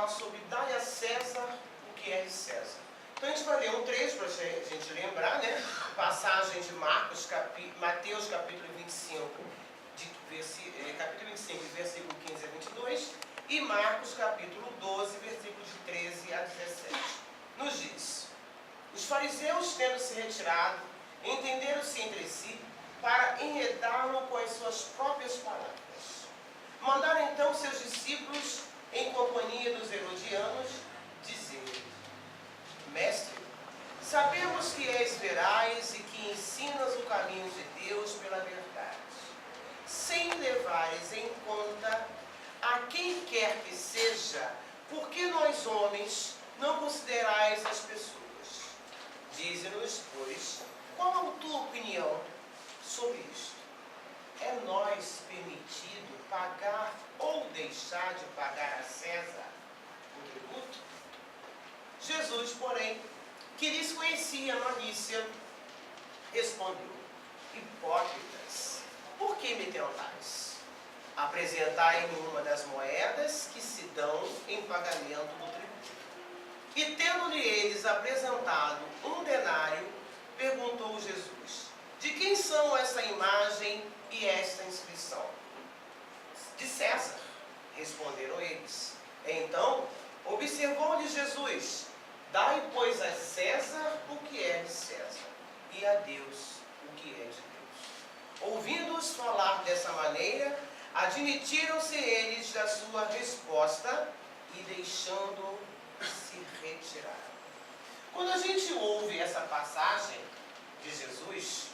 fala sobre dar a César o que é de César. Então a gente vai ler um trecho para a gente lembrar, né? Passagem de Mateus capítulo 25, capítulo 25, versículo 15 a 22, e Marcos capítulo 12, versículos de 13 a 17. Nos diz: os fariseus, tendo se retirado, entenderam-se entre si para enredá-lo com as suas próprias palavras. Mandaram então seus discípulos, em companhia dos herodianos, dizer: Mestre, sabemos que és veraz e que ensinas o caminho de Deus pela verdade, sem levares em conta a quem quer que seja, porque nós homens não considerais as pessoas. Dize-nos, pois, qual a tua opinião sobre isto? É nós permitido pagar ou deixar de pagar a César o tributo? Jesus, porém, que lhes conhecia a malícia, respondeu: hipócritas, por que me tentais? Apresentai-me uma das moedas que se dão em pagamento do tributo. E tendo-lhe eles apresentado um denário, perguntou Jesus: de quem são essa imagem e esta inscrição? De César, responderam eles. Então, observou-lhe Jesus: dai, pois, a César o que é de César, e a Deus o que é de Deus. Ouvindo-os falar dessa maneira, admitiram-se eles da sua resposta e deixando se retiraram. Quando a gente ouve essa passagem de Jesus,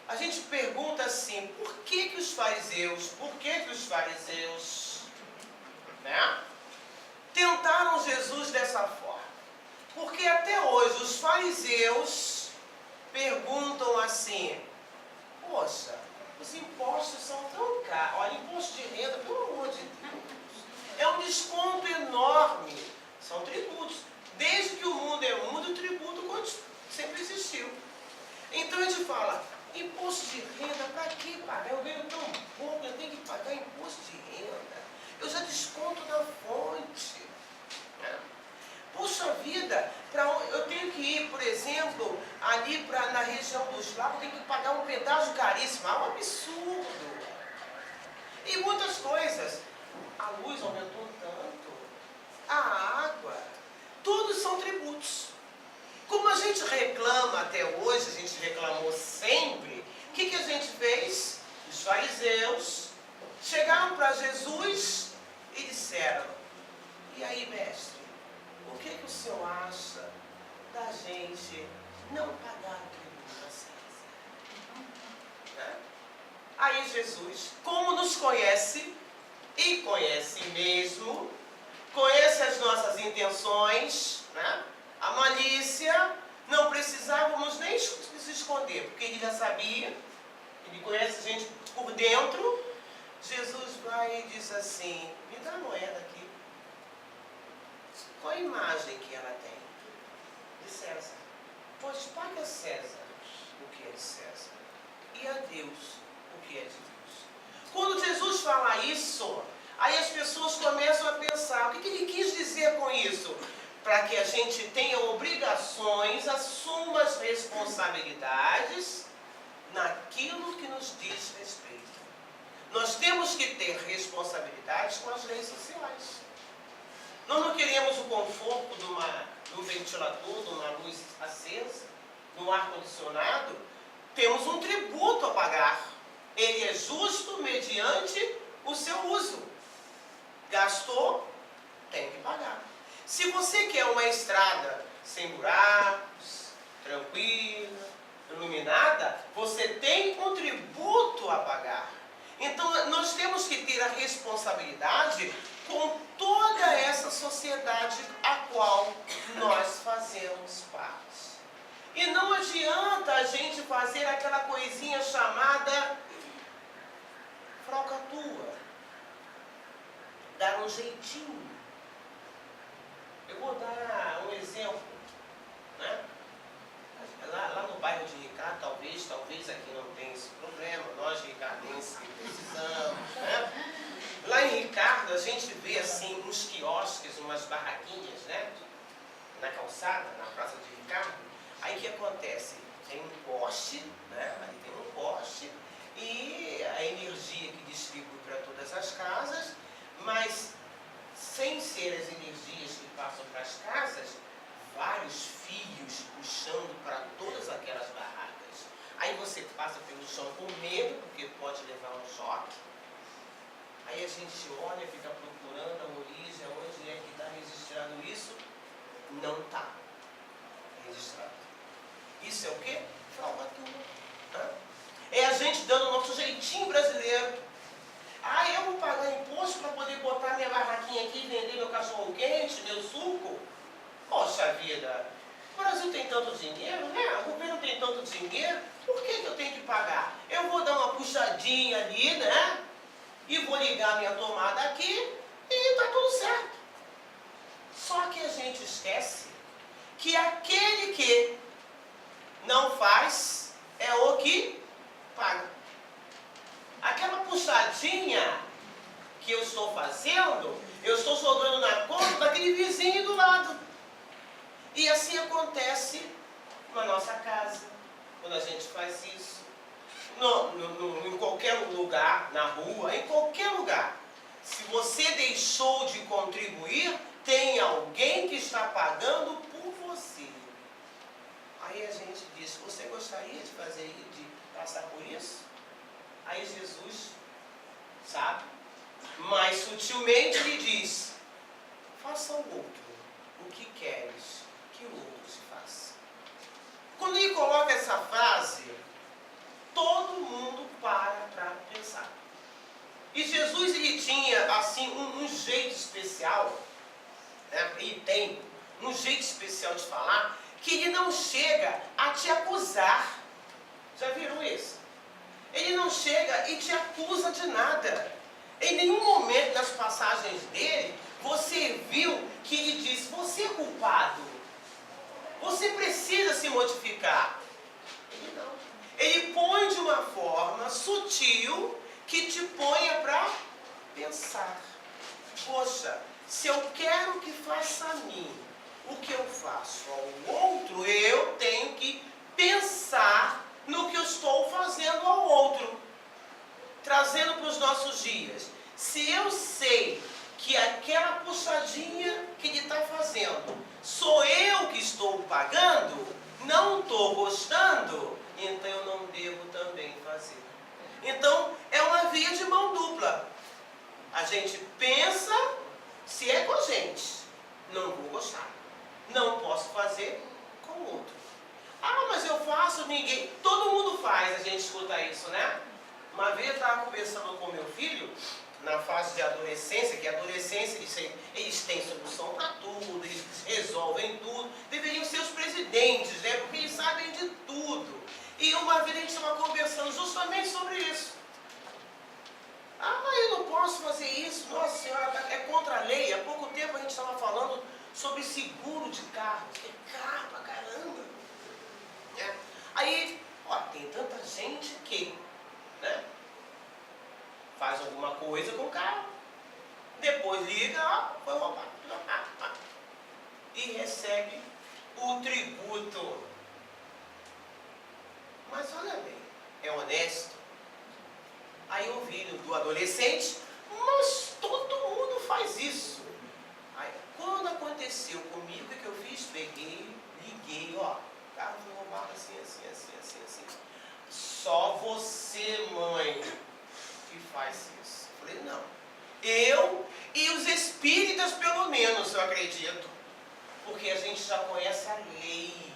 a gente pergunta assim: por que os fariseus, né, tentaram Jesus dessa forma? Porque até hoje os fariseus perguntam assim: poxa, os impostos são tão caros, olha, imposto de renda, pelo amor de Deus, é um desconto enorme, são tributos. Desde que o mundo é mundo, o tributo sempre existiu. Então a gente fala: imposto de renda, para que pagar? Eu ganho tão pouco, eu tenho que pagar imposto de renda. Eu já desconto na fonte. Né? Puxa vida, eu tenho que ir, por exemplo, ali na região dos lagos, eu tenho que pagar um pedágio caríssimo. É um absurdo. E muitas coisas. A luz aumentou tanto, a água, todos são tributos. Como a gente reclama até hoje, a gente reclamou sempre, o que a gente fez? Os fariseus chegaram para Jesus e disseram: e aí, mestre, o que o senhor acha da gente não pagar tributo a César? Né? Aí Jesus, como nos conhece, e conhece mesmo, conhece as nossas intenções, né? A malícia, não precisávamos nem se esconder, porque ele já sabia, ele conhece a gente por dentro. Jesus vai e diz assim: me dá a moeda aqui. Qual a imagem que ela tem? De César. Pois paga a César o que é de César, e a Deus o que é de Deus. Quando Jesus fala isso, aí as pessoas começam a pensar: o que ele quis dizer com isso? Para que a gente tenha obrigações, assuma as responsabilidades naquilo que nos diz respeito. Nós temos que ter responsabilidades com as leis sociais. Nós não queremos o conforto de um ventilador, de uma luz acesa, de um ar-condicionado. Temos um tributo a pagar. Ele é justo mediante o seu uso. Gastou, tem que pagar. Se você quer uma estrada sem buracos, tranquila, iluminada, você tem um tributo a pagar. Então, nós temos que ter a responsabilidade com toda essa sociedade a qual nós fazemos parte. E não adianta a gente fazer aquela coisinha chamada falcatrua, dar um jeitinho. Eu vou dar um exemplo, né? Lá no bairro de Ricardo, talvez aqui não tenha esse problema, nós ricardenses precisamos, né? Lá em Ricardo a gente vê assim uns quiosques, calçada, na Praça de Ricardo. Aí o que acontece? Tem um poste, né? Aí tem um poste e a energia que distribui para todas as casas, mas sem ser as energias que passam para as casas, vários fios puxando para todas aquelas barracas. Aí você passa pelo chão com medo, porque pode levar um choque. Aí a gente olha, fica procurando a origem, onde é que está registrado isso? Não está registrado. Isso é o quê? Falcatrua. É a gente dando o nosso jeitinho brasileiro. Ah, eu vou pagar imposto para poder botar minha barraquinha aqui e vender meu cachorro quente, meu suco? Poxa vida, o Brasil tem tanto dinheiro, né? O governo tem tanto dinheiro, por que eu tenho que pagar? Eu vou dar uma puxadinha ali, né? E vou ligar minha tomada aqui e tá tudo certo. Só que a gente esquece que aquele que não faz é o que paga. Aquela puxadinha que eu estou fazendo, eu estou jogando na conta daquele vizinho do lado. E assim acontece na nossa casa, quando a gente faz isso. Em qualquer lugar, na rua, em qualquer lugar. Se você deixou de contribuir, tem alguém que está pagando por você. Aí a gente diz, você gostaria de fazer, de passar por isso? Aí Jesus, sabe, mas sutilmente lhe diz, faça ao outro o que queres que o outro se faça. Quando ele coloca essa frase, todo mundo para pensar. E Jesus, ele tinha assim um jeito especial, né? Ele tem um jeito especial de falar, que ele não chega a te acusar. Já viram isso? Ele não chega e te acusa de nada. Em nenhum momento das passagens dele, você viu que ele diz, você é culpado. Você precisa se modificar. Ele não. Ele põe de uma forma sutil que te ponha para pensar. Poxa, se eu quero que faça a mim o que eu faço ao outro, eu tenho que pensar no que eu estou fazendo ao outro. Trazendo para os nossos dias. Se eu sei que aquela puxadinha que ele está fazendo, sou eu que estou pagando, não estou gostando, então eu não devo também fazer. Então, é uma via de mão dupla. A gente pensa, se é com a gente, não vou gostar. Não posso fazer com o outro. Ah, mas eu faço, ninguém... Todo mundo faz, a gente escuta isso, né? Uma vez eu estava conversando com meu filho, na fase de adolescência, que a adolescência, eles têm solução para tudo, eles resolvem tudo, deveriam ser os presidentes, né? Porque eles sabem de tudo. E uma vez a gente estava conversando justamente sobre isso. Ah, eu não posso fazer isso, nossa senhora, é contra a lei. Há pouco tempo a gente estava falando sobre seguro de carro, é caro pra caramba. Né? Aí, ó, tem tanta gente que, né, faz alguma coisa com o carro, depois liga, ó, foi roubado, e recebe o tributo. Mas olha bem, é honesto? Aí eu vi do adolescente, mas todo mundo faz isso. Aí, quando aconteceu comigo, o que eu fiz? Peguei, liguei, ó, o carro foi roubado assim. Só você, mãe, que faz isso. Eu falei, não. Eu e os espíritas, pelo menos, eu acredito. Porque a gente já conhece a lei.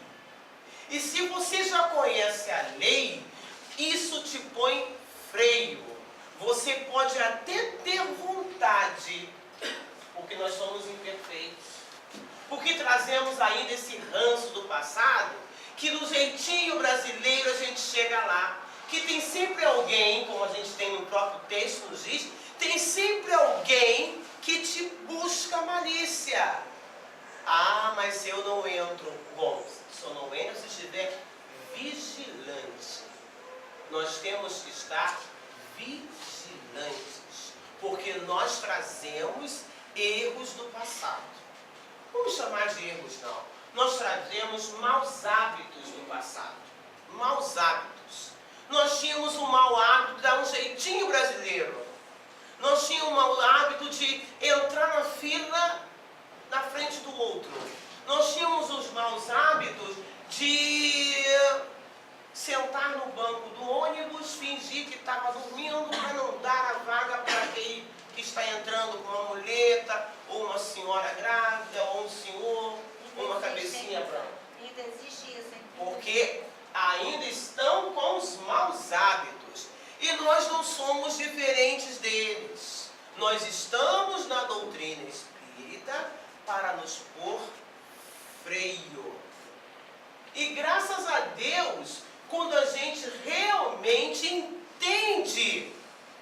E se você já conhece a lei, isso te põe freio. Você pode até ter vontade, porque nós somos imperfeitos. Porque trazemos ainda esse ranço do passado, que no jeitinho brasileiro a gente chega lá. Que tem sempre alguém, como a gente tem no próprio texto nos diz, tem sempre alguém que te busca malícia. Ah, mas eu não entro. Bom, só não entro se estiver vigilante. Nós temos que estar vigilantes, porque nós trazemos erros do passado. Vamos chamar de erros não. nós trazemos maus hábitos do passado. Maus hábitos. Nós tínhamos um mau hábito de dar um jeitinho brasileiro. Nós tínhamos um mau hábito de entrar na fila na frente do outro. Nós tínhamos os maus hábitos de sentar no banco do ônibus, fingir que estava dormindo para não dar a vaga para aquele que está entrando com uma muleta, ou uma senhora grávida, ou um senhor, ou uma cabecinha branca. Ainda existe isso, hein? Porque ainda estão com os maus hábitos. E nós não somos diferentes deles. Nós estamos na doutrina espírita para nos pôr freio. E graças a Deus, quando a gente realmente entende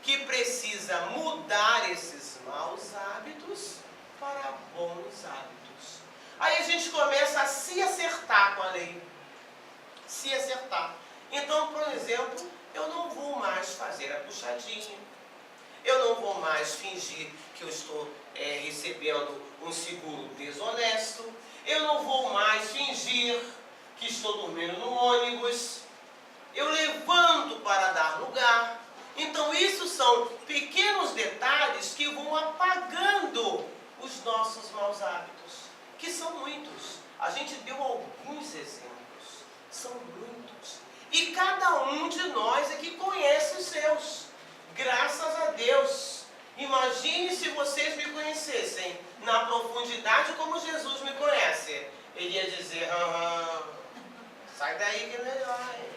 que precisa mudar esses maus hábitos para bons hábitos, aí a gente começa a se acertar com a lei. Se acertar. Então, por exemplo, eu não vou mais fazer a puxadinha. Eu não vou mais fingir que eu estou recebendo um seguro desonesto. Eu não vou mais fingir que estou dormindo no ônibus. Eu levanto para dar lugar. Então, isso são pequenos detalhes que vão apagando os nossos maus hábitos, que são muitos. A gente deu alguns exemplos, são muitos. E cada um de nós é que conhece os seus, graças a Deus. Imagine se vocês me conhecessem na profundidade como Jesus me conhece. Ele ia dizer, sai daí que é melhor, hein?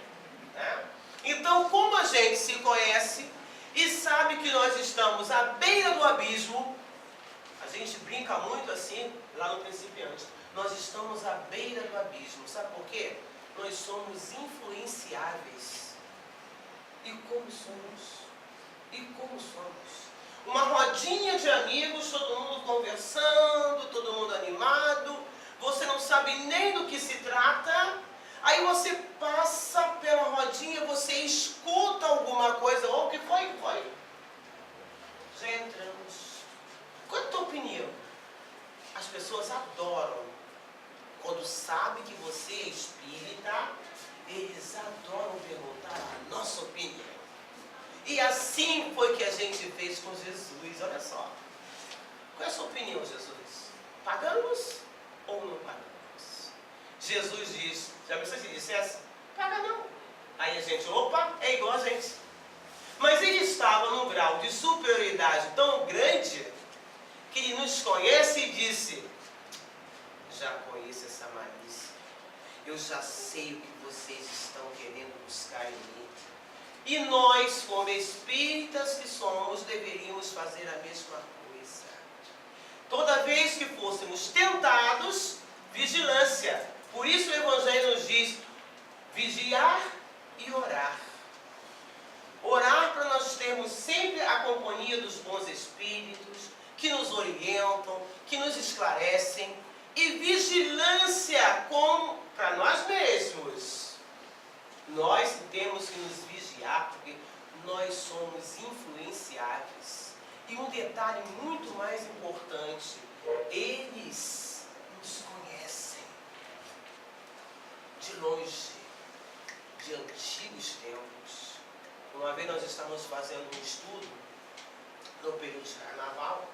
Né? Então, como a gente se conhece e sabe que nós estamos à beira do abismo, a gente brinca muito assim, lá no Principiante, nós estamos à beira do abismo. Sabe por quê? Nós somos influenciáveis. E como somos? E como somos? Uma rodinha de amigos, todo mundo conversando, todo mundo animado, você não sabe nem do que se trata. Aí você passa pela rodinha, você escuta alguma coisa, ou o que foi? Já entramos. Qual é a tua opinião? As pessoas adoram. Quando sabem que você é espírita, eles adoram perguntar a nossa opinião. E assim foi que a gente fez com Jesus, olha só. Qual é a sua opinião, Jesus? Pagamos ou não pagamos? Jesus diz, já pensou se dissesse? Paga não. Aí a gente, opa, é igual a gente. Mas ele estava num grau de superioridade tão grande que ele nos conhece e disse, já conheço essa malícia. Eu já sei o que vocês estão querendo buscar em mim. E nós, como espíritas que somos, deveríamos fazer a mesma coisa. Toda vez que fôssemos tentados, vigilância. Por isso o Evangelho nos diz, vigiar e orar. Orar para nós termos sempre a companhia dos bons espíritos, que nos orientam, que nos esclarecem. E vigilância para nós mesmos. Nós temos que nos vigiar, porque nós somos influenciáveis. E um detalhe muito mais importante, eles nos conhecem de longe, de antigos tempos. Uma vez nós estávamos fazendo um estudo no período de carnaval,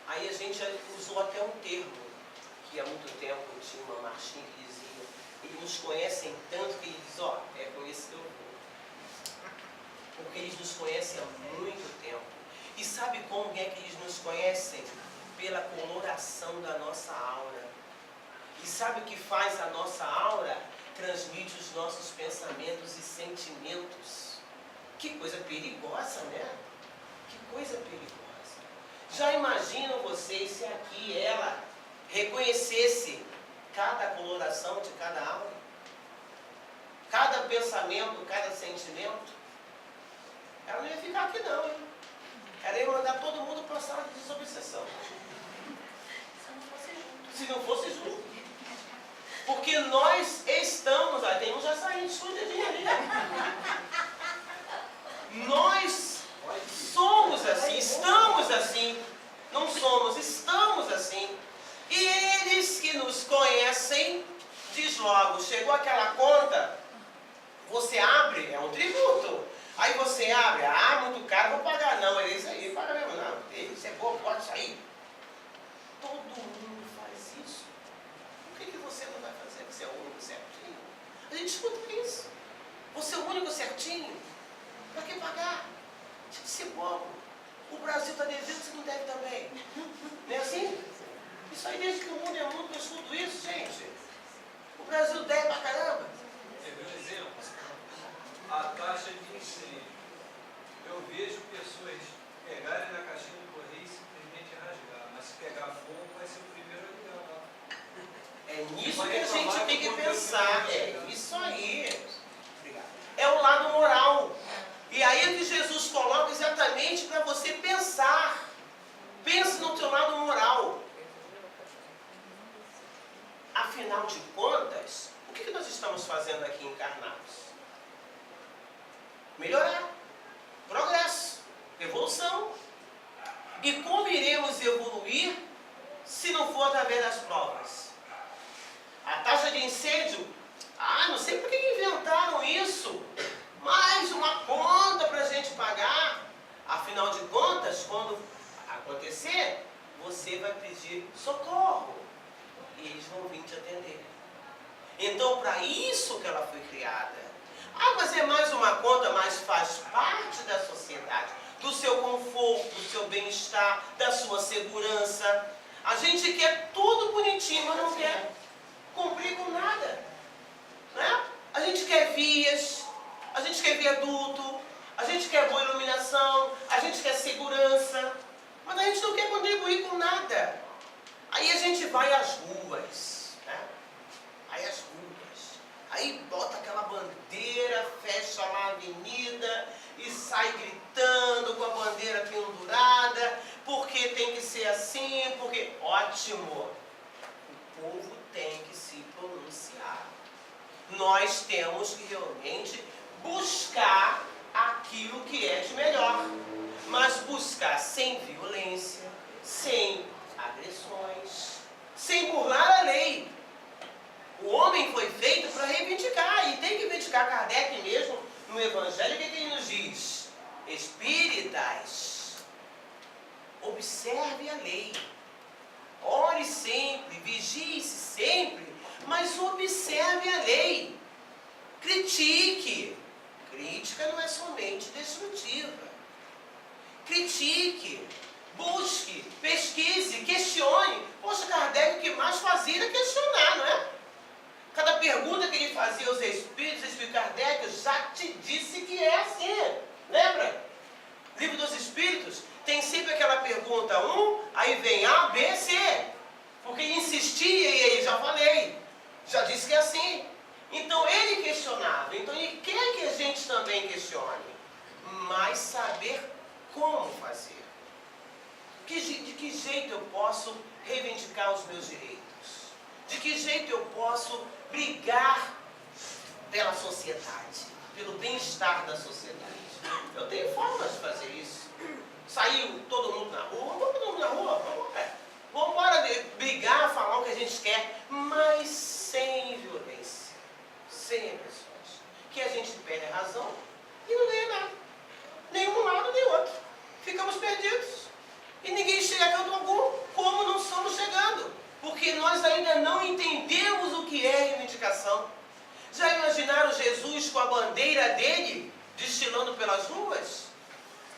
aí a gente usou até um termo, que há muito tempo tinha uma marchinha que dizia, eles nos conhecem tanto que eles dizem, é com esse que eu vou. Porque eles nos conhecem há muito tempo. E sabe como é que eles nos conhecem? Pela coloração da nossa aura. E sabe o que faz a nossa aura? Transmite os nossos pensamentos e sentimentos. Que coisa perigosa, né? Que coisa perigosa. Já imaginam vocês se aqui ela reconhecesse cada coloração de cada aura? Cada pensamento, cada sentimento? Ela não ia ficar aqui não, hein? Ela ia mandar todo mundo para a sala de desobsessão. Se não fosse junto. Porque nós estamos, tem um já saindo escondidinho ali. Nós somos assim, estamos assim. Não somos, estamos assim. E eles que nos conhecem você abre, muito caro, vou pagar. Não, é isso aí, paga mesmo, não. Isso é bom, pode sair. Todo mundo faz isso. Por que você não vai fazer? Você é o único certinho. A gente escuta isso. Você é o único certinho. Para que pagar? Tinha que ser bobo. O Brasil está devendo, você não deve também. Não é assim? Isso aí desde que o mundo é mundo, eu escuto isso, gente. O Brasil deve pra caramba. Quer ver um exemplo? A taxa de incêndio. Eu vejo pessoas pegarem na caixinha do correio e simplesmente rasgar. Mas se pegar fogo, vai ser o primeiro a ligar lá. É nisso que a gente tem que pensar. É isso aí. Obrigado. É o lado moral. E aí é que Jesus coloca exatamente para você pensar. Pense no teu lado moral. Afinal de contas, o que nós estamos fazendo aqui encarnados? Melhorar, progresso, evolução. E como iremos evoluir se não for através das provas? A taxa de incêndio, não sei por que inventaram isso. Mais uma conta para a gente pagar. Afinal de contas, quando acontecer, você vai pedir socorro. E eles vão vir te atender. Então, para isso que ela foi criada. Mas é mais uma conta, mas faz parte da sociedade, do seu conforto, do seu bem-estar, da sua segurança. A gente quer tudo bonitinho, mas não quer cumprir com nada. Né? A gente quer vias, a gente quer viaduto, a gente quer boa iluminação, a gente quer segurança, mas a gente não quer contribuir com nada. Aí a gente vai às ruas, né? Aí bota aquela bandeira, fecha lá a avenida e sai gritando com a bandeira pendurada, porque tem que ser assim, porque... Ótimo! O povo tem que se pronunciar. Nós temos que realmente buscar aquilo que é de melhor, mas buscar sem violência, sem agressões, sem burlar a lei. O homem foi feito para reivindicar, e tem que reivindicar. Kardec mesmo, no Evangelho, o que ele nos diz? Espíritas, observe a lei. Ore sempre, vigie-se sempre, mas observe a lei. Critique. Crítica não é somente destrutiva. Critique, busque, pesquise, questione. Poxa, Kardec o que mais fazia era questionar, não é? Cada pergunta que ele fazia aos Espíritos, Kardec já te disse que é assim. Lembra? Livro dos Espíritos tem sempre aquela pergunta 1, aí vem A, B, C. Porque ele insistia e aí já falei. Já disse que é assim. Então ele questionava. Então ele quer que a gente também questione. Mas saber como fazer. De que jeito eu posso reivindicar os meus direitos? De que jeito eu posso brigar pela sociedade, pelo bem-estar da sociedade? Eu tenho formas de fazer isso. Saiu todo mundo na rua, vamos todo mundo na rua, vamos embora brigar, falar o que a gente quer, mas sem violência, sem agressões. Que a gente perde a razão e não ganha nada. Nem um lado, nem outro. Ficamos perdidos. E ninguém chega a canto algum, como não estamos chegando. Porque nós ainda não entendemos o que é reivindicação. Já imaginaram Jesus com a bandeira dele desfilando pelas ruas?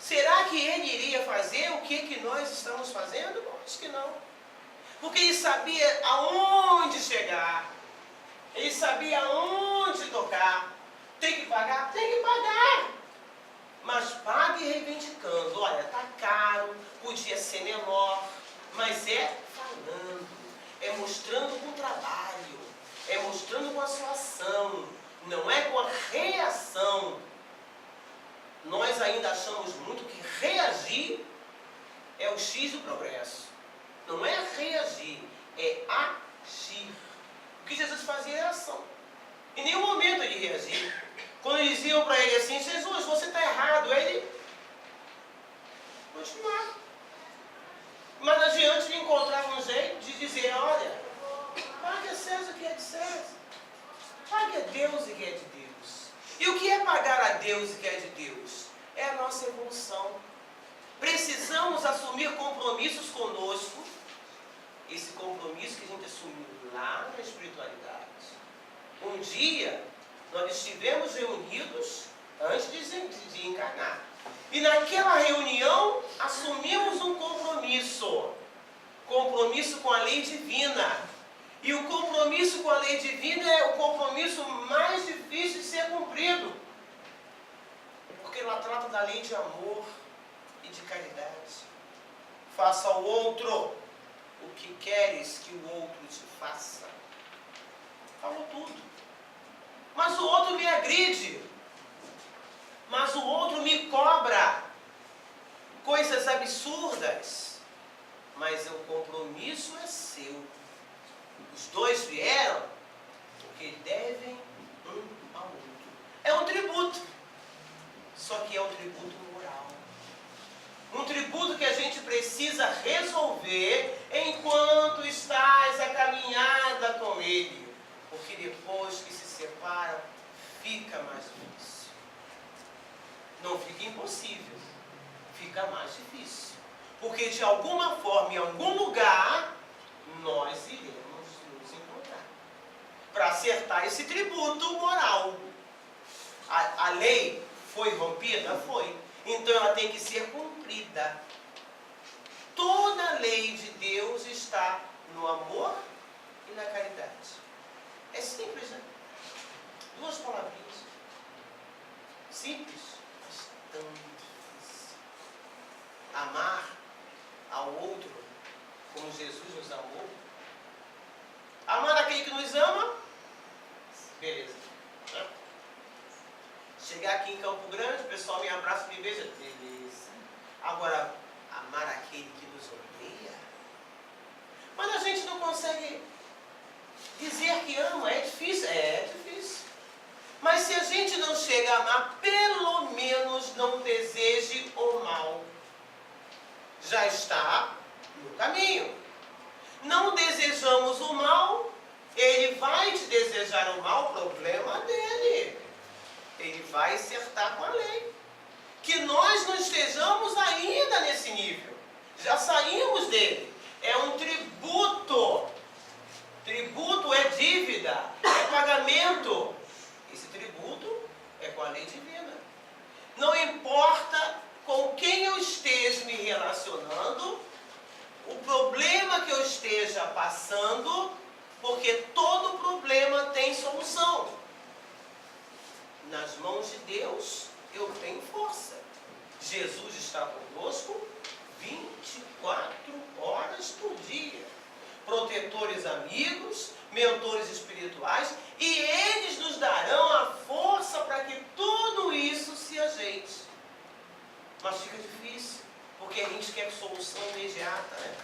Será que ele iria fazer o que nós estamos fazendo? Acho que não. Porque ele sabia aonde chegar. Ele sabia aonde tocar. Tem que pagar? Tem que pagar. Mas pague reivindicando. Olha, está caro, podia ser menor, mas é falando. É mostrando com o trabalho, é mostrando com a sua ação, não é com a reação. Nós ainda achamos muito que reagir é o X do progresso. Não é reagir, é agir. O que Jesus fazia era ação. Em nenhum momento ele reagia. Quando eles diziam para ele assim, Jesus, você está errado, ele continuava. Mas adiante ele encontrava um jeito de dizer, olha, pague a César o que é de César. Pague a Deus o que é de Deus. E o que é pagar a Deus o que é de Deus? É assumir compromissos conosco, esse compromisso que a gente assumiu lá na espiritualidade. Um dia, nós estivemos reunidos antes de encarnar. E naquela reunião, assumimos um compromisso. Compromisso com a lei divina. E o compromisso com a lei divina é o compromisso mais difícil de ser cumprido. Porque ela trata da lei de amor e de caridade. Faça ao outro o que queres que o outro te faça. Falou tudo. Mas o outro me agride. Mas o outro me cobra coisas absurdas. Mas o compromisso é seu. Os dois vieram porque devem um ao outro. É um tributo. Só que é um tributo moral. Um tributo que a gente precisa resolver enquanto estás a caminhada com ele. Porque depois que se separam, fica mais difícil. Não fica impossível, fica mais difícil. Porque de alguma forma, em algum lugar, nós iremos nos encontrar. Para acertar esse tributo moral. A lei foi rompida? Foi. Então ela tem que ser cumprida. Toda a lei de Deus está no amor e na caridade. É simples, né? Duas palavrinhas. Simples, mas tão difícil. Amar ao outro como Jesus nos amou. Amar aquele que nos ama, beleza. Chegar aqui em Campo Grande, o pessoal me abraça e me beija, beleza. Agora, amar aquele que nos odeia, mas a gente não consegue dizer que ama, é difícil. É difícil. Mas se a gente não chega a amar, pelo menos não deseje o mal. Já está no caminho. Não desejamos o mal, ele vai te desejar o mal, problema dele. Ele vai acertar com a lei. Que nós não estejamos ainda nesse nível. Já saímos dele. É um tributo. Tributo é dívida, é pagamento. Esse tributo é com a lei divina. Não importa com quem eu esteja me relacionando, o problema que eu esteja passando, porque todo problema tem solução. Nas mãos de Deus, eu tenho força. Jesus está conosco 24 horas por dia. Protetores amigos, mentores espirituais, e eles nos darão a força para que tudo isso se ajeite. Mas fica difícil, porque a gente quer solução imediata, né?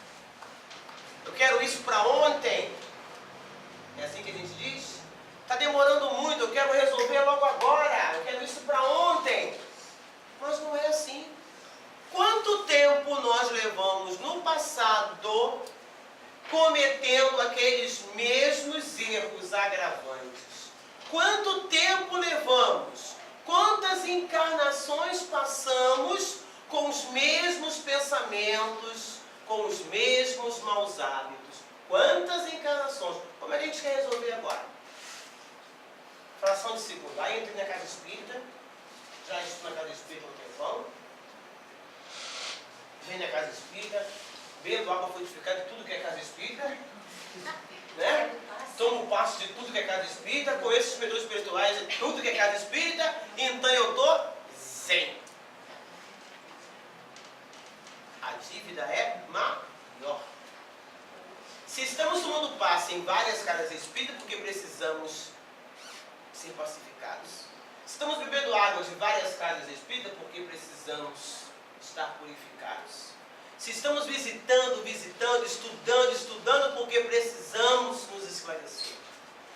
Eu quero isso para ontem. É assim que a gente diz? Está demorando muito, eu quero resolver logo agora, eu quero isso para ontem. Mas não é assim. Quanto tempo nós levamos no passado cometendo aqueles mesmos erros agravantes? Quanto tempo levamos? Quantas encarnações passamos com os mesmos pensamentos, com os mesmos maus hábitos? Quantas encarnações? Como a gente quer resolver agora? Fração de segundo. Aí entrei na casa espírita, já estou na casa espírita há um tempão. Vem na casa espírita, bebo água fortificada de tudo que é casa espírita, né? Tomo passo de tudo que é casa espírita, conheço os mentores espirituais de tudo que é casa espírita, então eu estou zen. A dívida é maior. Se estamos tomando passe em várias casas espíritas, porque precisamos ser pacificados. Estamos bebendo água de várias casas espíritas, porque precisamos estar purificados. Se estamos visitando, estudando, porque precisamos nos esclarecer.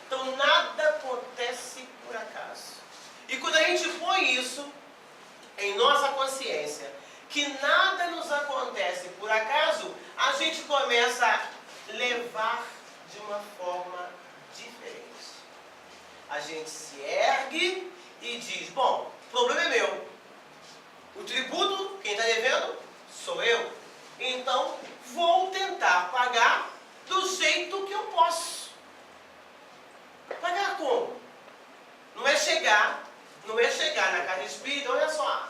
Então nada acontece por acaso. E quando a gente põe isso em nossa consciência, que nada nos acontece por acaso, a gente começa a levar de uma forma diferente. A gente se ergue e diz, bom, o problema é meu. O tributo, quem está devendo, sou eu. espírita, olha só.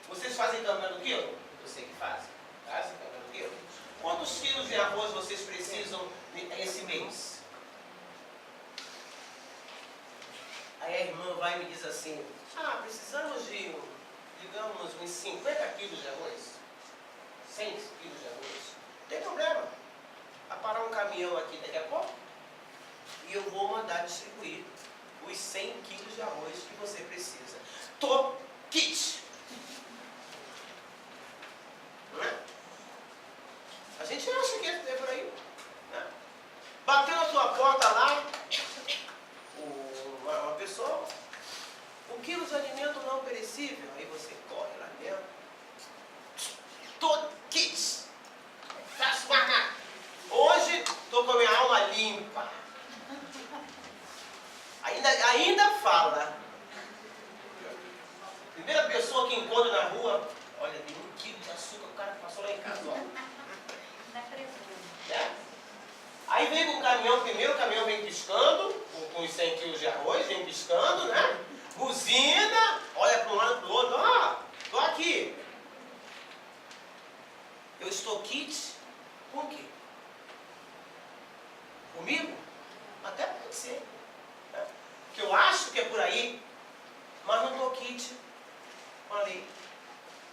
Vocês fazem câmara do quilo? Eu sei que fazem. Fazem câmara do quilo? Quantos quilos de arroz vocês precisam esse mês? Aí a irmã vai e me diz assim, precisamos de, digamos, uns 50 quilos de arroz. 100 quilos de arroz. Não tem problema. Vai parar um caminhão aqui daqui a pouco e eu vou mandar distribuir os 100 quilos de arroz que você precisa. Kit. Não é? A gente acha que é por aí. Né? Bateu na sua porta lá, uma pessoa, 1 quilo de alimento não perecível, aí você corre lá dentro. Kit. Hoje estou com a minha alma limpa. Ainda fala. Primeira pessoa que encontra na rua, olha, tem 1 quilo de açúcar, o cara passou lá em casa, ó. É? Aí vem com o caminhão, primeiro o caminhão vem piscando, com os 100 quilos de arroz, vem piscando, né? Buzina, olha para um lado e para o outro, estou aqui. Eu estou kit com o quê? Comigo? Até pode ser. Né? Que eu acho que é por aí, mas não estou kit com a lei.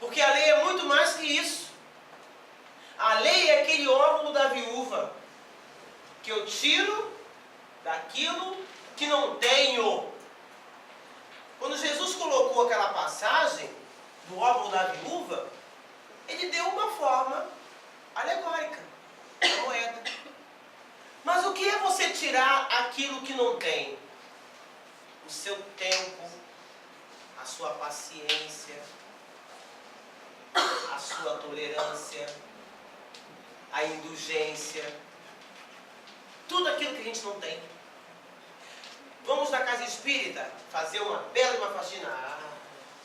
Porque a lei é muito mais que isso. A lei é aquele óvulo da viúva que eu tiro daquilo que não tenho. Quando Jesus colocou aquela passagem do óvulo da viúva, ele deu uma forma alegórica, a moeda. Mas o que é você tirar aquilo que não tem? O seu tempo, a sua paciência, a sua tolerância, a indulgência, tudo aquilo que a gente não tem. Vamos na casa espírita fazer uma bela faxina.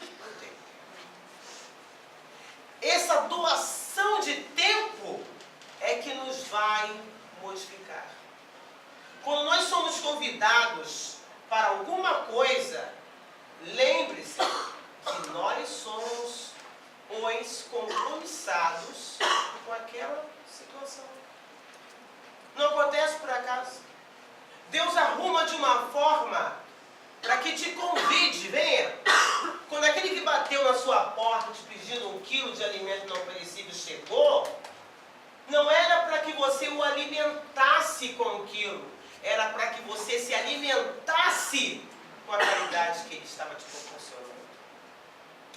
Não tem. Essa doação de tempo é que nos vai modificar. Quando nós somos convidados para alguma coisa, lembre-se que nós somos os compromissados com aquela situação. Não acontece por acaso. Deus arruma de uma forma para que te convide, venha. Quando aquele que bateu na sua porta te pedindo 1 quilo de alimento não perecível chegou, não era para que você o alimentasse com 1 quilo, era para que você se alimentasse com a caridade que ele estava te proporcionando.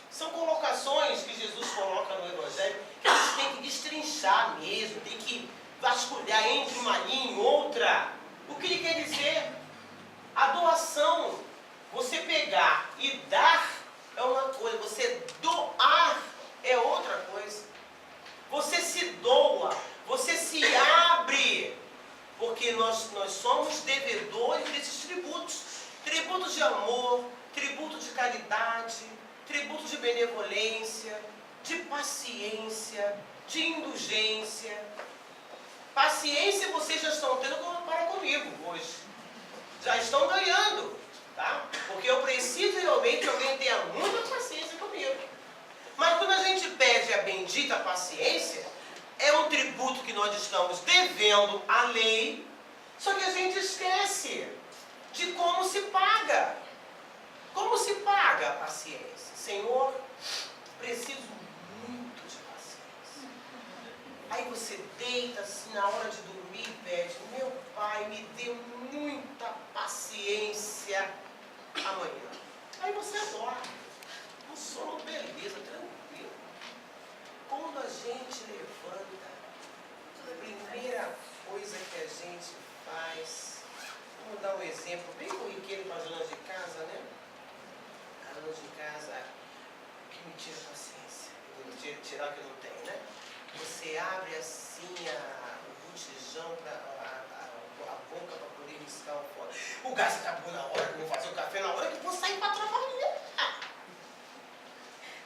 São colocações que Jesus coloca no Evangelho que a gente tem que destrinchar mesmo, tem que vasculhar entre uma linha e outra. O que ele quer dizer? A doação, você pegar e dar é uma coisa, você doar é outra coisa. Você se doa, você se abre, porque nós somos devedores desses tributos. Tributos de amor, tributo de caridade, tributo de benevolência, de paciência, de indulgência. Paciência vocês já estão tendo para comigo hoje. Já estão ganhando, tá? Porque eu preciso realmente que alguém tenha muita paciência comigo. Mas quando a gente pede a bendita paciência, é um tributo que nós estamos devendo à lei, só que a gente esquece de como se paga. Como se paga a paciência? Senhor, preciso muito de paciência. Aí você deita assim na hora de dormir e pede, meu Pai, me dê muita paciência amanhã. Aí você adora. Um sono, beleza, tranquilo. Quando a gente levanta, a primeira coisa que a gente faz, vamos dar um exemplo bem corriqueiro para as donas de casa, né? As donas de casa que me tira a paciência, tirar o que não tem, né? Você abre assim o botijão, a boca para poder riscar o fora. O gás acabou na hora que eu vou fazer o café, na hora que eu vou sair para trabalhar.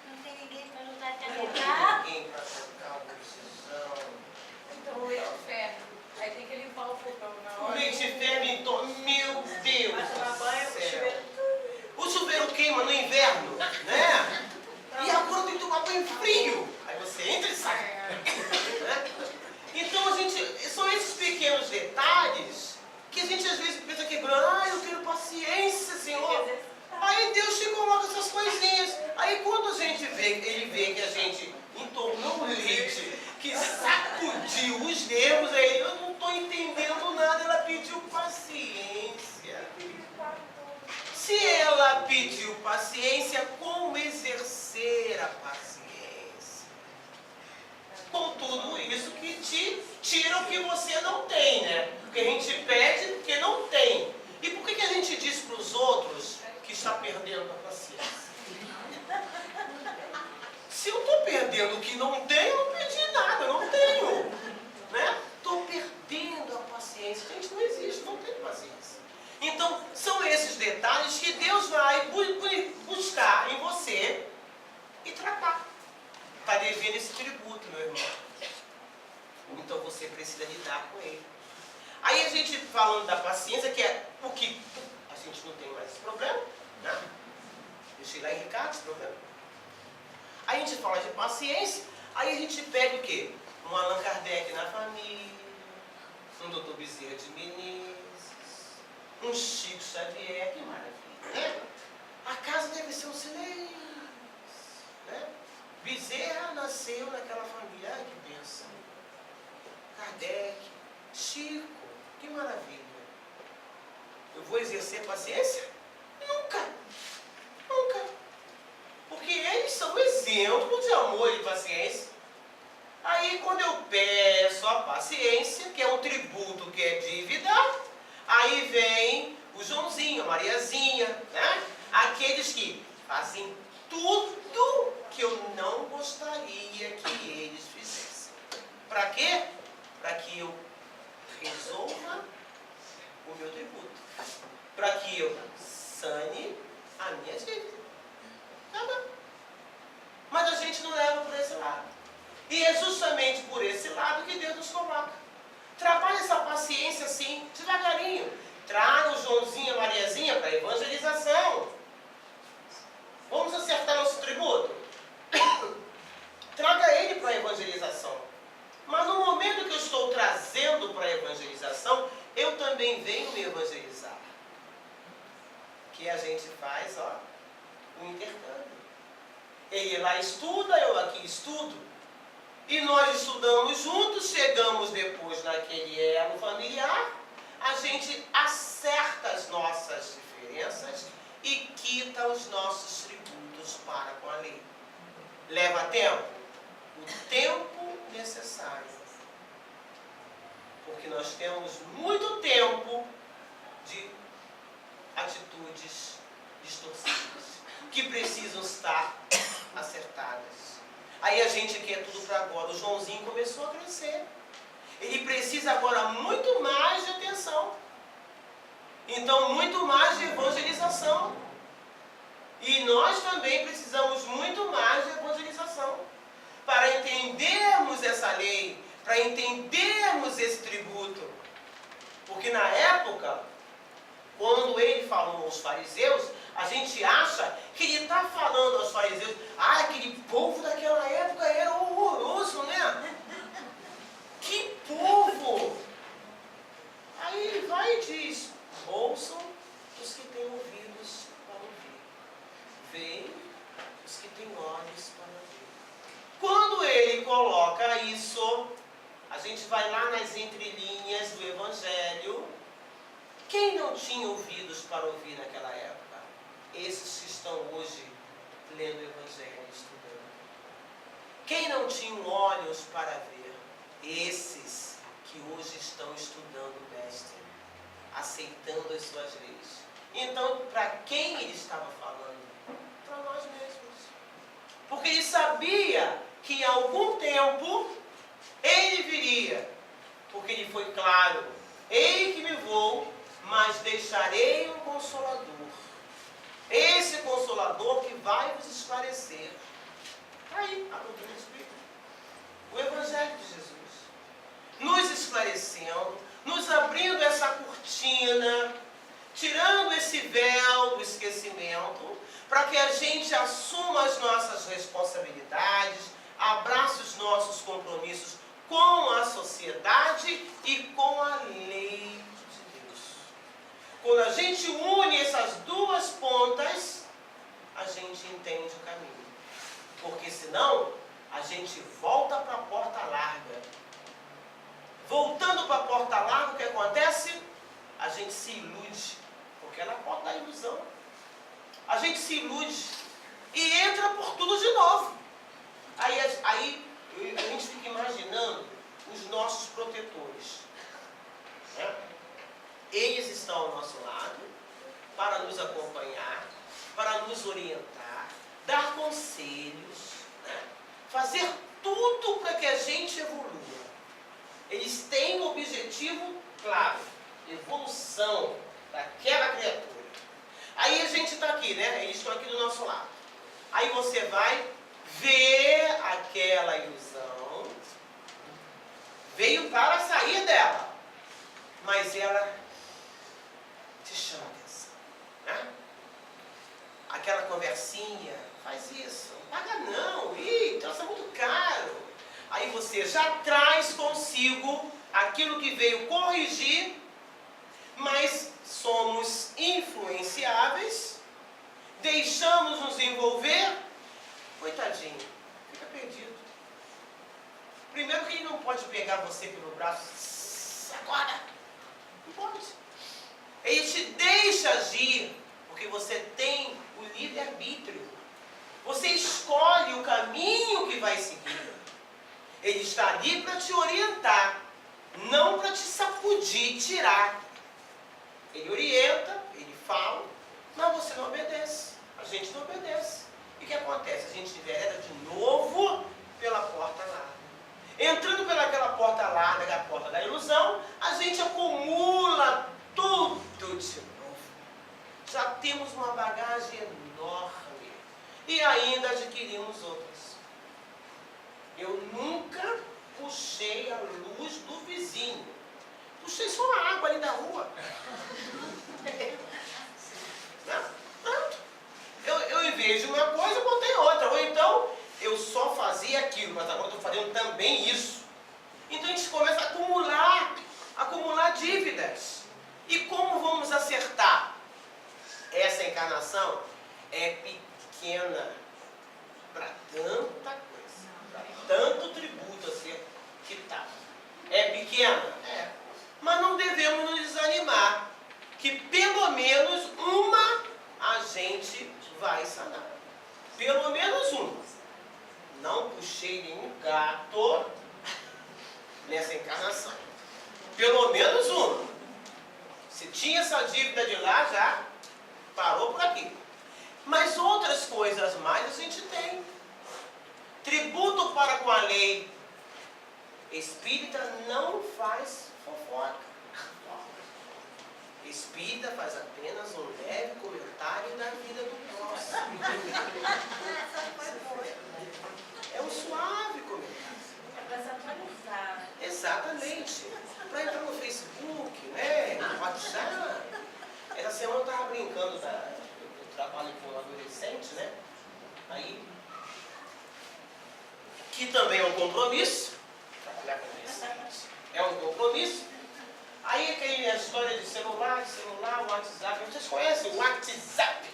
Não tem ninguém para ajudar a te Não arrancar. tem ninguém para trocar o botijão. Então o leite ferve. Aí tem que limpar o fogão na O hora. leite ferve, então, meu Deus Vai tomar banho, do o céu. chuveiro. O chuveiro queima no inverno, né? E agora tem que tomar banho frio. Aí você entra e sai. Né? Então, são esses pequenos detalhes que a gente às vezes pensa quebrando. Eu quero paciência, Senhor. Aí Deus te coloca essas coisinhas. Aí quando a gente vê, ele vê que a gente entornou o leite, que sacudiu os nervos, aí eu não estou entendendo nada, ela pediu paciência. Se ela pediu paciência, como exercer a paciência? Com tudo isso que te tira o que você não tem, né? Porque a gente pede porque não tem. E por que a gente diz para os outros que está perdendo a paciência? Se eu estou perdendo o que não tenho, eu não pedi nada, eu não tenho. Né? Estou perdendo a paciência. Gente, não existe, não tem paciência. Então, são esses detalhes que Deus vai buscar em você e tratar. Está devendo esse tributo, meu irmão. Então, você precisa lidar com ele. Aí, a gente falando da paciência, que é o que a gente não tem mais esse problema, né? Deixei lá em Ricardo esse problema. Aí, a gente fala de paciência, aí a gente pega o quê? Um Allan Kardec na família, um Dr. Bezerra de Menezes, um Chico Xavier, que maravilha, né? A casa deve ser um silêncio, né? Bezerra nasceu naquela família, ai que bênção. Kardec, Chico, que maravilha. Eu vou exercer paciência? Nunca, nunca. Porque eles são exemplo de amor e paciência. Aí quando eu peço a paciência, que é um tributo, que é dívida, aí vem o Joãozinho, a Mariazinha, né? Aqueles que fazem tudo que eu não gostaria que eles fizessem. Para quê? Para que eu resolva o meu tributo. Para que eu sane a minha dívida. Tá bom. Mas a gente não leva por esse lado. E é justamente por esse lado que Deus nos coloca. Trabalhe essa paciência assim, devagarinho. Traga o Joãozinho, a Mariazinha para a evangelização. Vamos acertar nosso tributo? Traga ele para a evangelização. Mas no momento que eu estou trazendo para a evangelização, eu também venho me evangelizar. Que a gente faz, ó, um intercâmbio. Ele lá estuda, eu aqui estudo. E nós estudamos juntos, chegamos depois naquele elo familiar, a gente acerta as nossas diferenças e quita os nossos tributos para com a lei. Leva tempo? O tempo necessário. Porque nós temos muito tempo de atitudes distorcidas, que precisam estar acertadas. Aí a gente quer tudo para agora. O Joãozinho começou a crescer. Ele precisa agora muito mais de atenção. Então, muito mais de evangelização. E nós também precisamos muito mais de evangelização. Para entendermos essa lei, para entendermos esse tributo. Porque na época, quando ele falou aos fariseus, a gente acha que ele está falando aos fariseus, aquele povo daquela época era horroroso, né? Que povo! Aí ele vai e diz, ouçam os que têm ouvidos para ouvir. Veem os que têm olhos para ver. Quando ele coloca isso, a gente vai lá nas entrelinhas do Evangelho. Quem não tinha ouvidos para ouvir naquela época? Esses que estão hoje lendo o Evangelho e estudando. Quem não tinha olhos para ver? Esses que hoje estão estudando o Mestre, aceitando as suas leis. Então, para quem ele estava falando? Para nós mesmos. Porque ele sabia que em algum tempo ele viria. Porque ele foi claro, ei que me vou, mas deixarei um Consolador. Esse Consolador que vai vos esclarecer. Aí, a doutrina espírita. O Evangelho de Jesus. Nos esclarecendo, nos abrindo essa cortina tirando esse véu do esquecimento, para que a gente assuma as nossas responsabilidades, abrace os nossos compromissos com a sociedade e com a lei de Deus. Quando a gente une essas duas pontas, a gente entende o caminho. Porque senão, a gente volta para a porta larga. Voltando para a porta larga, o que acontece? A gente se ilude, porque ela é a porta da ilusão. A gente se ilude e entra por tudo de novo. Aí a gente fica imaginando os nossos protetores, né? Eles estão ao nosso lado para nos acompanhar, para nos orientar, dar conselhos, né? Fazer tudo para que a gente evolua. Eles têm um objetivo claro, evolução daquela criatura. Aí a gente está aqui, né? Eles estão aqui do nosso lado. Aí você vai ver aquela ilusão, veio para sair dela, mas ela te chama a atenção, né? Aquela conversinha, faz isso, não paga não, então isso é muito caro. Aí você já traz consigo aquilo que veio corrigir, mas somos influenciáveis, deixamos nos envolver, coitadinho, fica perdido. Primeiro que ele não pode pegar você pelo braço, agora, não pode. Ele te deixa agir, porque você tem o livre-arbítrio. Você escolhe o caminho que vai seguir. Ele está ali para te orientar, não para te sacudir e tirar. Ele orienta, ele fala, mas você não obedece. A gente não obedece. E o que acontece? A gente envereda de novo pela porta larga. Entrando pelaquela porta larga, que é a porta da ilusão, a gente acumula tudo de novo. Já temos uma bagagem enorme. E ainda adquirimos outras. Eu nunca puxei a luz do vizinho. Puxei só a água ali da rua. Pronto. Eu em vez de uma coisa, eu botei outra. Ou então, eu só fazia aquilo, mas agora estou fazendo também isso. Então a gente começa a acumular dívidas. E como vamos acertar? Essa encarnação é pequena para tanta coisa, para tanto tributo a ser quitado. É pequena? É. Mas não devemos nos desanimar, que pelo menos uma a gente vai sanar. Pelo menos uma. Não puxei nenhum gato nessa encarnação. Pelo menos uma. Se tinha essa dívida de lá, já parou por aqui. Mas outras coisas mais a gente tem. Tributo para com a lei espírita não faz fofoca. Espírita faz apenas um leve comentário da vida do próximo. É um suave comentário. É para se atualizar. Exatamente. Para entrar no Facebook, né? No WhatsApp. Essa semana eu estava brincando, eu trabalho com adolescente, né? Aí, que também é um compromisso. Trabalhar com adolescente é um compromisso. Aí tem a história de celular, WhatsApp. Vocês conhecem o WhatsApp?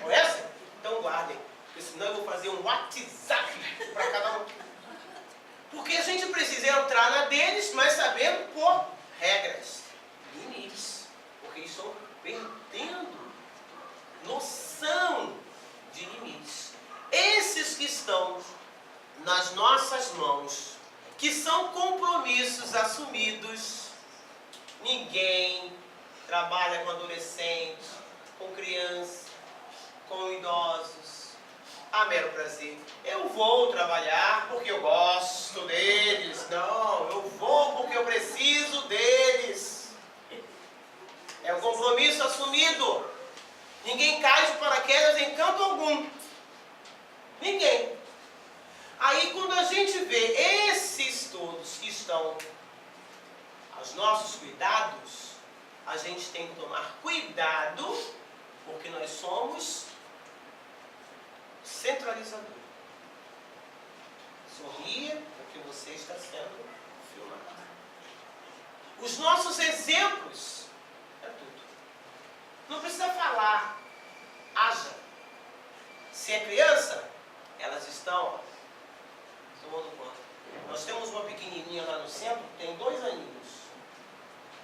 Conhecem? Então guardem. Porque senão eu vou fazer um WhatsApp para cada um. Porque a gente precisa entrar na deles, mas sabendo por regras, limites. Porque eles estão perdendo noção de limites. Esses que estão nas nossas mãos, que são compromissos assumidos. Ninguém trabalha com adolescentes, com crianças, com idosos, a mero prazer. Eu vou trabalhar porque eu gosto deles. Não, eu vou porque eu preciso deles. É um compromisso assumido. Ninguém cai de paraquedas em canto algum. Ninguém. Aí quando a gente vê esses todos que estão aos nossos cuidados, a gente tem que tomar cuidado, porque nós somos centralizadores. Sorria, porque você está sendo filmado. Os nossos exemplos é tudo. Não precisa falar, haja. Se é criança, elas estão tomando conta. Nós temos uma pequenininha lá no centro, tem 2 aninhos.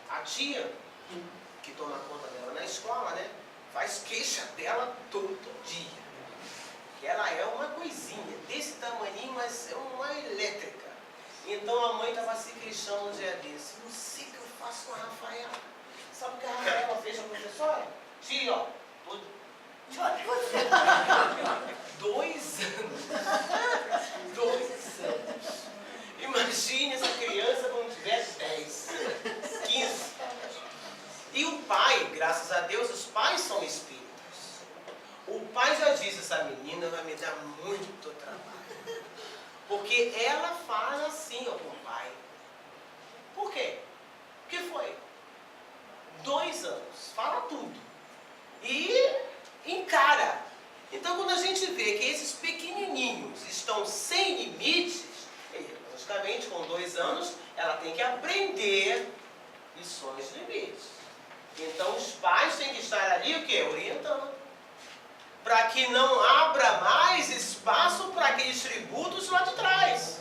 A tia, que toma conta dela na escola, né, faz queixa dela todo dia. Que ela é uma coisinha desse tamaninho, mas é uma elétrica. Então a mãe estava se queixando um dia desse. Não sei o que eu faço com a Rafaela. Sabe o que a Rafaela fez com a professora? Tia, ó, tudo. 2 anos. 2 anos. Imagine essa criança quando tiver 10, 15. E o pai, graças a Deus, os pais são espíritas. O pai já disse, essa menina vai me dar muito trabalho. Porque ela fala assim, ó, com o pai. Por quê? O que foi? 2 anos, fala tudo. E encara. Então, quando a gente vê que esses pequenininhos estão sem limites, logicamente, com 2 anos, ela tem que aprender lições de limites. Então, os pais têm que estar ali, o quê? Orientando. Para que não abra mais espaço para aqueles tributos lá de trás.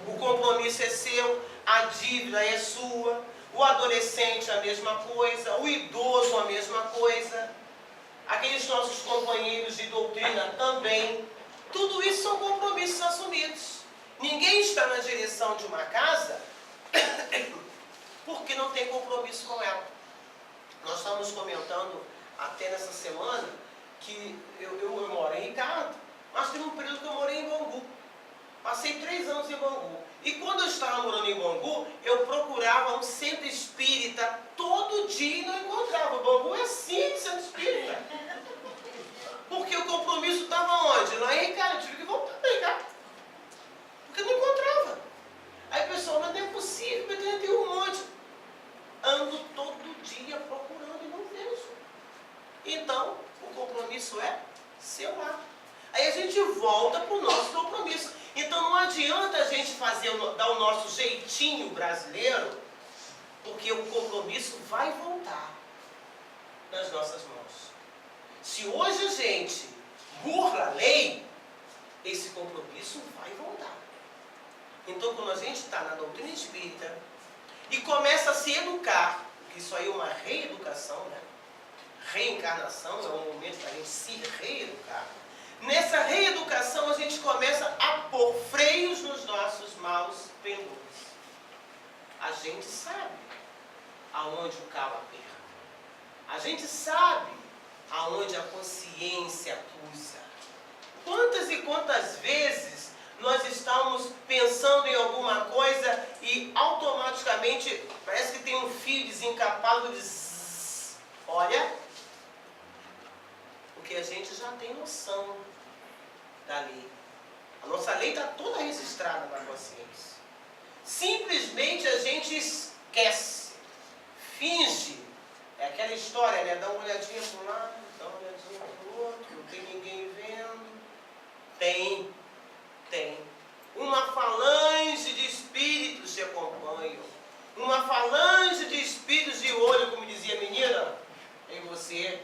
O compromisso é seu, a dívida é sua, o adolescente a mesma coisa, o idoso a mesma coisa, aqueles nossos companheiros de doutrina também. Tudo isso são compromissos assumidos. Ninguém está na direção de uma casa porque não tem compromisso com ela. Nós estamos comentando até nessa semana que eu moro em Ricardo, mas teve um período que eu morei em Bangu. Passei 3 anos em Bangu. E quando eu estava morando em Bangu, eu procurava um centro espírita todo dia e não encontrava. Bangu é sim centro espírita. Porque o compromisso estava onde? Lá em Ricardo. Eu tive que voltar para Ricardo. Porque não encontrava. Aí o pessoal, mas não é possível, mas tem um monte. Ando todo dia procurando e não vejo. Então, o compromisso é seu lá. Aí a gente volta para o nosso compromisso. Então não adianta a gente dar o nosso jeitinho brasileiro, porque o compromisso vai voltar nas nossas mãos. Se hoje a gente burla a lei, esse compromisso vai voltar. Então quando a gente está na doutrina espírita e começa a se educar, porque isso aí é uma reeducação, né? Reencarnação é um momento para a gente se reeducar. Nessa reeducação a gente começa a pôr freios nos nossos maus pendores. A gente sabe aonde o calo aperta. A gente sabe aonde a consciência acusa. Quantas e quantas vezes nós estamos pensando em alguma coisa e automaticamente parece que tem um fio desencapado de zzz. Olha, porque a gente já tem noção da lei. A nossa lei está toda registrada na consciência. Simplesmente a gente esquece, finge. É aquela história, né? Dá uma olhadinha para um lado, dá uma olhadinha para o outro, não tem ninguém vendo. Tem. Uma falange de espíritos te acompanham. Uma falange de espíritos de olho, como dizia a menina, em você.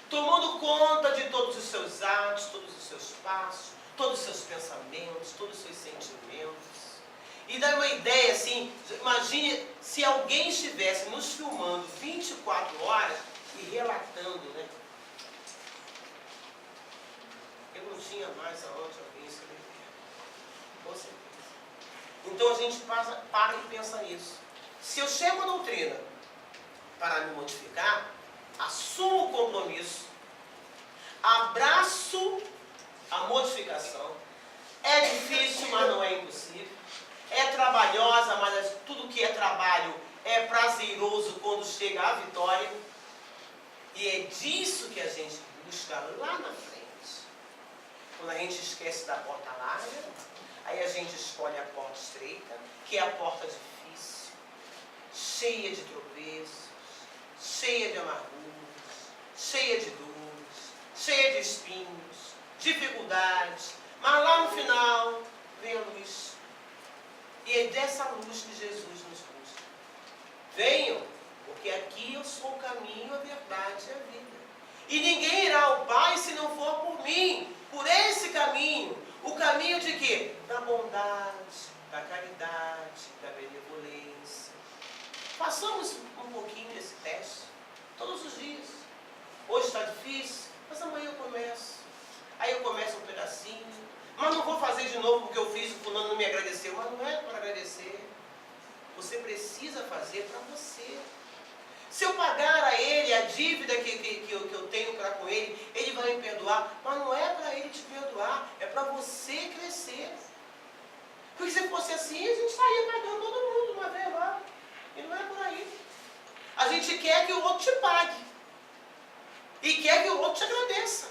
Tomando conta de todos os seus atos, todos os seus passos, todos os seus pensamentos, todos os seus sentimentos. E dá uma ideia assim, imagine se alguém estivesse nos filmando 24 horas e relatando, né? Eu não tinha mais aonde alguém escrever. Com certeza. Então a gente para e pensa nisso. Se eu chego à doutrina para me modificar, assumo o compromisso, abraço a modificação. É difícil, mas não é impossível. É trabalhosa, mas tudo que é trabalho é prazeroso quando chega a vitória. E é disso que a gente busca lá na frente. Quando a gente esquece da porta larga, aí a gente escolhe a porta estreita, que é a porta difícil, cheia de tropeços, E ninguém irá ao Pai se não for por mim, por esse caminho. O caminho de quê? Da bondade, da caridade, da benevolência. Façamos um pouquinho desse teste, todos os dias. Hoje está difícil, mas amanhã eu começo. Aí eu começo um pedacinho, mas não vou fazer de novo porque eu fiz, o fulano não me agradeceu. Mas não é para agradecer. Você precisa fazer para você. Se eu pagar a ele a dívida que eu tenho para com ele, ele vai me perdoar. Mas não é para ele te perdoar, é para você crescer. Porque se fosse assim, a gente estaria pagando todo mundo uma vez lá. E não é por aí. A gente quer que o outro te pague. E quer que o outro te agradeça.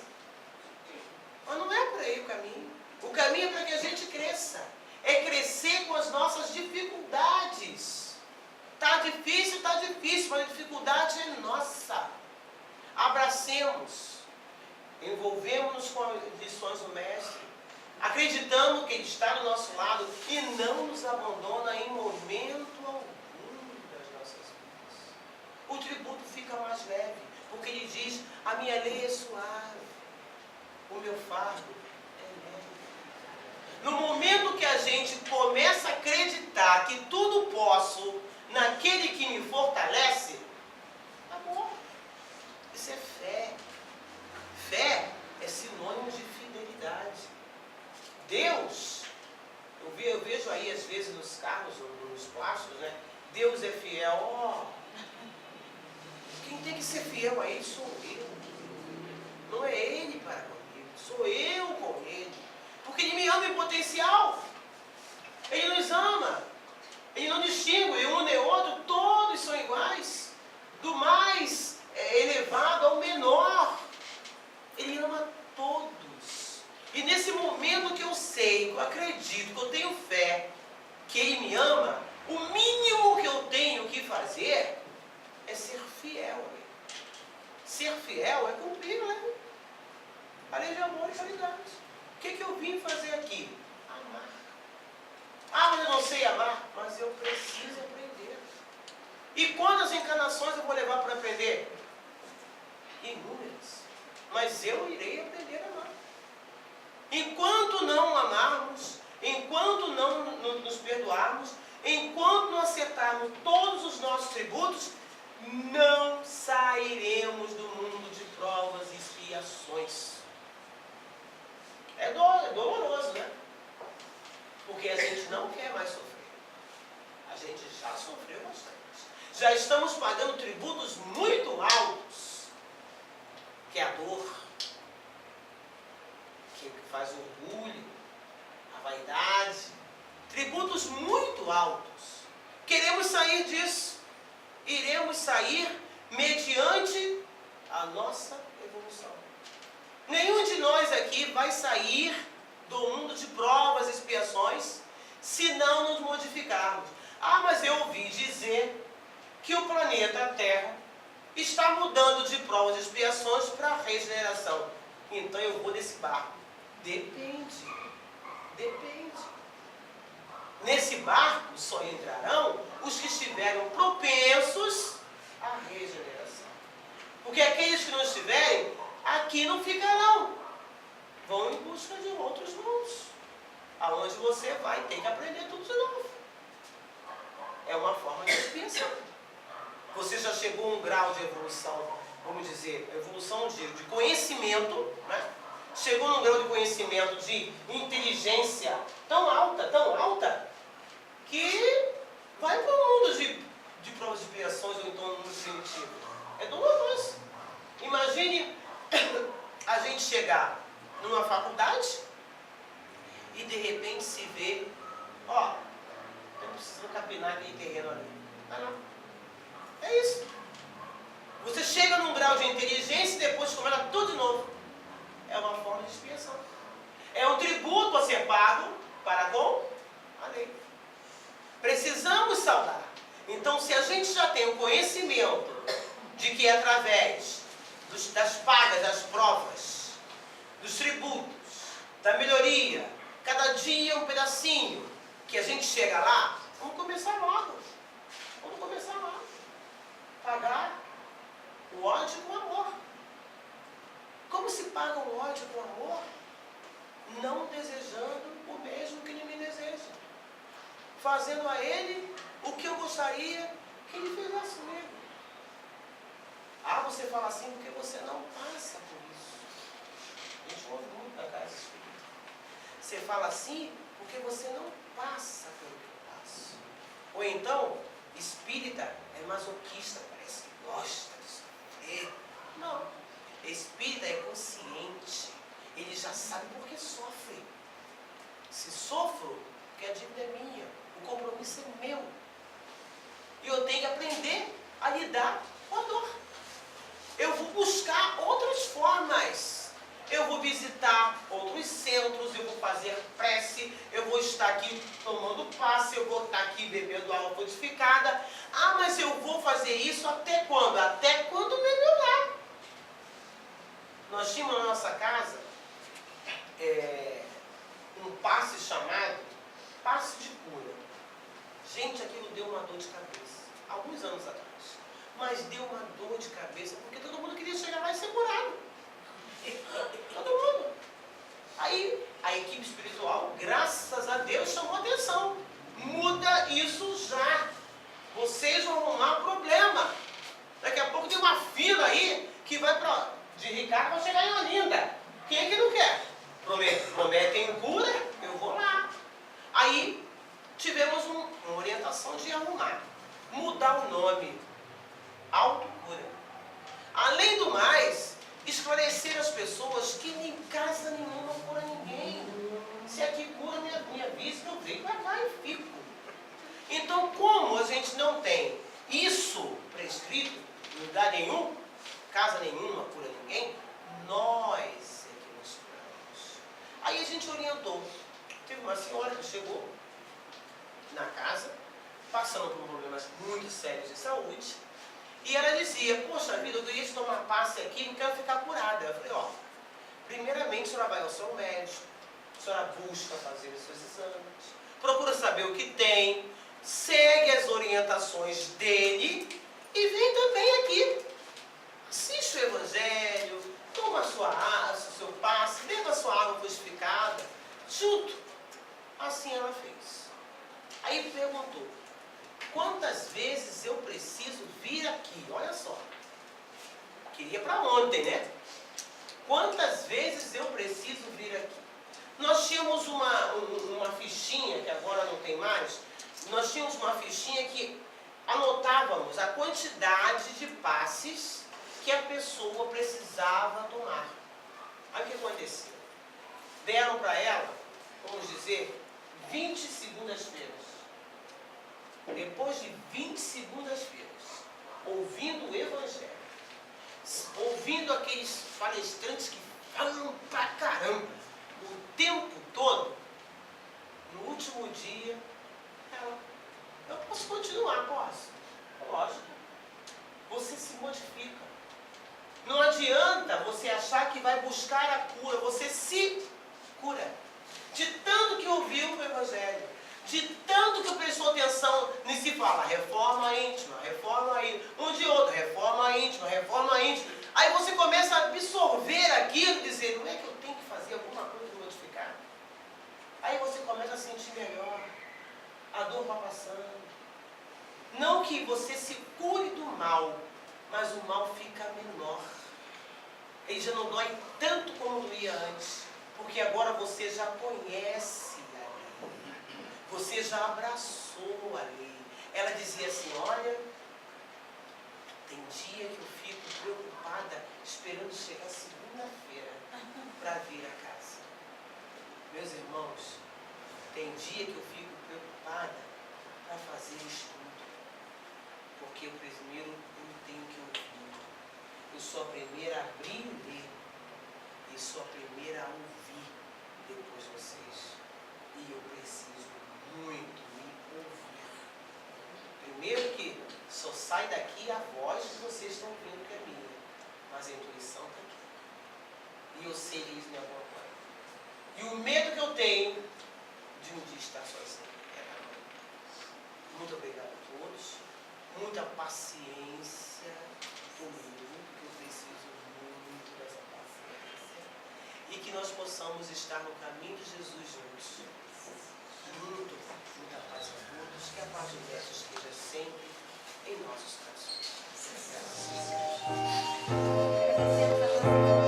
Mas não é por aí o caminho. O caminho é para que a gente cresça. É crescer com as nossas dificuldades. Está difícil, mas a dificuldade é nossa. Abracemos. Envolvemos-nos com as lições do Mestre. Acreditamos que Ele está do nosso lado e não nos abandona em momento algum das nossas vidas. O tributo fica mais leve, porque Ele diz, a minha lei é suave, o meu fardo é leve. No momento que a gente começa a acreditar que tudo posso naquele que me fortalece, amor, isso é fé. Fé é sinônimo de fidelidade. Deus, eu vejo aí às vezes nos carros, nos plásticos, né? Deus é fiel. Oh, quem tem que ser fiel a Ele sou eu. Não é Ele para comigo, sou eu com Ele. Porque Ele me ama em potencial. Ele nos ama. Ele não distingue um nem outro, todos são iguais. Do mais elevado ao menor. Ele ama todos. E nesse momento que eu sei, que eu acredito, que eu tenho fé, que Ele me ama, o mínimo que eu tenho que fazer é ser fiel a Ele. Ser fiel é cumprir a lei de amor e caridade. O que eu vim fazer aqui? Amar. Ah, mas eu não sei amar, mas eu preciso aprender. E quantas encarnações eu vou levar para aprender? Inúmeras. Mas eu irei aprender a amar. Enquanto não amarmos, enquanto não nos perdoarmos, enquanto não acertarmos todos os nossos tributos, não sairemos do mundo de provas e expiações. É doloroso, né? Porque a gente não quer mais sofrer. A gente já sofreu bastante. Já estamos pagando tributos muito altos, que é a dor, que faz orgulho, a vaidade. Tributos muito altos. Queremos sair disso. Iremos sair mediante a nossa evolução. Nenhum de nós aqui vai sair do mundo de provas e expiações se não nos modificarmos. Ah, mas eu ouvi dizer que o planeta Terra está mudando de provas e expiações para regeneração. Então eu vou nesse barco. Depende. Nesse barco só entrarão os que estiverem propensos à regeneração. Porque aqueles que não estiverem, aqui não ficarão. Vão em busca de outros mundos. Aonde você vai ter que aprender tudo de novo. É uma forma de expiação. Você já chegou a um grau de evolução, vamos dizer, evolução de conhecimento, né? Chegou num grau de conhecimento, de inteligência tão alta, que vai para o mundo de provas de expiações ou então no mundo primitivo. É doloroso. Imagine a gente chegar numa faculdade e de repente se vê, ó, eu preciso capinar aquele terreno ali. Não. É isso. Você chega num grau de inteligência e depois começa tudo de novo. É uma forma de expiação. É um tributo a ser pago para com a lei. Precisamos saudar. Então, se a gente já tem o conhecimento de que através das pagas, das provas, dos tributos, da melhoria, cada dia um pedacinho, que a gente chega lá, vamos começar logo. Pagar o ódio com amor. Como se paga o ódio com amor? Não desejando o mesmo que ele me deseja. Fazendo a ele o que eu gostaria que ele fizesse comigo. Ah, você fala assim porque você não passa por isso. A gente ouve muito na casa espírita. Você fala assim porque você não passa pelo que eu passo. Ou então, espírita é masoquista, parece que gosta de sofrer. Não. Espírita é consciente. Ele já sabe por que sofre. Se sofro, porque a dívida é minha. O compromisso é meu. E eu tenho que aprender a lidar com a dor. Eu vou buscar outras formas. Eu vou visitar outros centros, eu vou fazer prece, eu vou estar aqui tomando passe, eu vou estar aqui bebendo água purificada. Ah, mas eu vou fazer isso até quando? Até quando melhorar. Nós tínhamos na nossa casa um passe chamado passe de cura. Gente, aquilo deu uma dor de cabeça, alguns anos atrás. Mas deu uma dor de cabeça, porque todo mundo queria chegar lá e ser curado. Todo mundo. Aí, a equipe espiritual, graças a Deus, chamou atenção. Muda isso já. Vocês vão arrumar problema. Daqui a pouco tem uma fila aí, que vai de Ricardo para chegar em Olinda. Quem é que não quer? Prometem cura, eu vou lá. Aí, tivemos uma orientação de arrumar. Mudar o nome. Autocura. Além do mais, esclarecer as pessoas que em casa nenhuma cura ninguém. Se aqui cura, minha vista, eu venho pra cá e fico. Então, como a gente não tem isso prescrito em lugar nenhum, casa nenhuma cura ninguém, nós é que nos curamos. Aí a gente orientou. Teve uma senhora que chegou na casa, passando por problemas muito sérios de saúde, e ela dizia, poxa vida, eu queria tomar passe aqui, não quero ficar curada. Eu falei, ó, primeiramente a senhora vai ao seu médico, a senhora busca fazer os seus exames, procura saber o que tem, segue as orientações dele e vem também aqui. Assiste o evangelho, toma o seu passe, beba a sua água purificada, junto. Assim ela fez. Aí perguntou, quantas vezes eu preciso vir aqui? Olha só. Queria para ontem, né? Quantas vezes eu preciso vir aqui? Nós tínhamos uma fichinha, que agora não tem mais. Nós tínhamos uma fichinha que anotávamos a quantidade de passes que a pessoa precisava tomar. Aí o que aconteceu? Deram para ela, vamos dizer, 20 segundas-feiras. Depois de 20 segundas-feiras, ouvindo o evangelho, ouvindo aqueles palestrantes que falam pra caramba o tempo todo, no último dia, eu posso continuar, posso? Lógico. Você se modifica. Não adianta você achar que vai buscar a cura, você se cura. De tanto que ouviu o evangelho, de tanto que prestou atenção nesse fala, reforma íntima, um de outro, reforma íntima. Aí você começa a absorver aquilo e dizer, não é que eu tenho que fazer alguma coisa para modificar? Aí você começa a sentir melhor, a dor vai passando. Não que você se cure do mal, mas o mal fica menor. Ele já não dói tanto como doía antes, porque agora você já conhece a lei. Você já abraçou a lei. Ela dizia assim, olha, tem dia que eu fico preocupada, esperando chegar segunda-feira para vir a casa. Meus irmãos, tem dia que eu fico preocupada para fazer estudo. Porque primeiro eu tenho que ouvir. Eu sou a primeira a abrir e ler. E sou a primeira a ouvir depois vocês. E eu preciso muito me ouvir. Primeiro que só sai daqui a voz que vocês estão ouvindo que é minha. Mas a intuição está aqui. E eu sei que eles me acompanham. E o medo que eu tenho de um dia estar sozinho é tamanho. Muito obrigado a todos. Muita paciência comigo, porque eu preciso muito dessa paciência. nós possamos estar no caminho de Jesus juntos. Muita paz a todos, que a paz de Deus esteja sempre em nossos corações. Agradecemos a você.